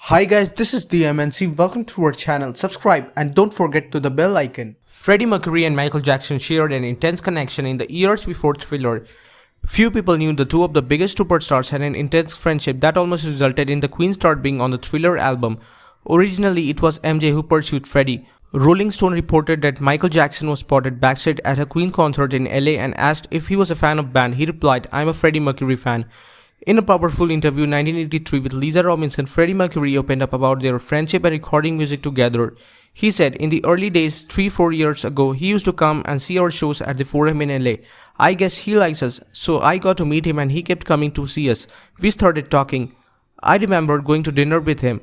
Hi guys, this is DM&C. Welcome to our channel. Subscribe and don't forget to the bell icon. Freddie Mercury and Michael Jackson shared an intense connection in the years before Thriller. Few people knew the two of the biggest superstars had an intense friendship that almost resulted in the Queen star being on the Thriller album. Originally, it was MJ who pursued Freddie. Rolling Stone reported that Michael Jackson was spotted backstage at a Queen concert in LA and asked if he was a fan of band. He replied, "I'm a Freddie Mercury fan." In a powerful interview in 1983 with Lisa Robinson, Freddie Mercury opened up about their friendship and recording music together. He said, "In the early days, 3-4 years ago, he used to come and see our shows at the Forum in LA. I guess he likes us, so I got to meet him and he kept coming to see us. We started talking. I remember going to dinner with him."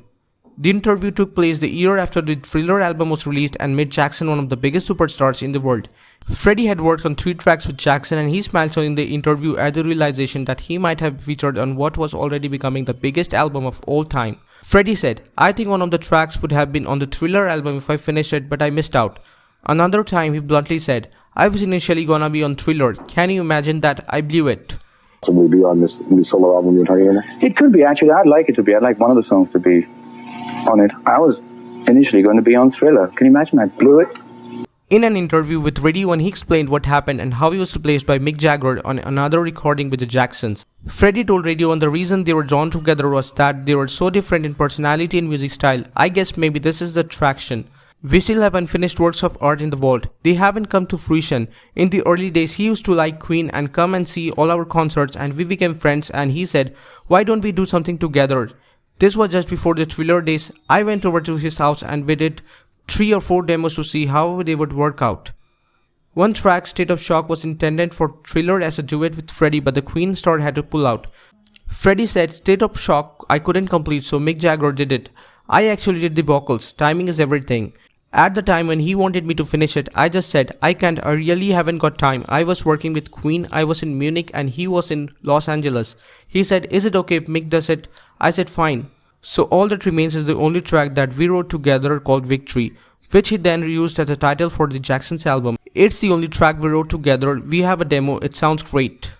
The interview took place the year after the Thriller album was released and made Jackson one of the biggest superstars in the world. Freddie had worked on 3 tracks with Jackson and he smiled in the interview at the realization that he might have featured on what was already becoming the biggest album of all time. Freddie said, "I think one of the tracks would have been on the Thriller album if I finished it, but I missed out." Another time he bluntly said, "I was initially gonna be on Thriller. Can you imagine that? I blew it." So we'll be on this solo album you're talking about? It could be, actually. I'd like it to be. I'd like one of the songs to be on it. I was initially going to be on Thriller. Can you imagine? I blew it. In an interview with Radio 1, he explained what happened and how he was replaced by Mick Jagger on another recording with the Jacksons. Freddie told Radio 1 the reason they were drawn together was that they were so different in personality and music style. "I guess maybe this is the attraction. We still have unfinished works of art in the vault. They haven't come to fruition. In the early days, he used to like Queen and come and see all our concerts and we became friends and he said, 'Why don't we do something together?' This was just before the Thriller days. I went over to his house and we did 3 or 4 demos to see how they would work out. One track, State of Shock, was intended for Thriller as a duet with Freddie, but the Queen star had to pull out. Freddie said, "State of Shock I couldn't complete, so Mick Jagger did it. I actually did the vocals. Timing is everything. At the time when he wanted me to finish it, I just said, I can't, I really haven't got time. I was working with Queen, I was in Munich and he was in Los Angeles. He said, is it okay if Mick does it? I said, fine. So All That Remains is the only track that we wrote together called Victory, which he then reused as a title for the Jacksons album. It's the only track we wrote together. We have a demo, it sounds great."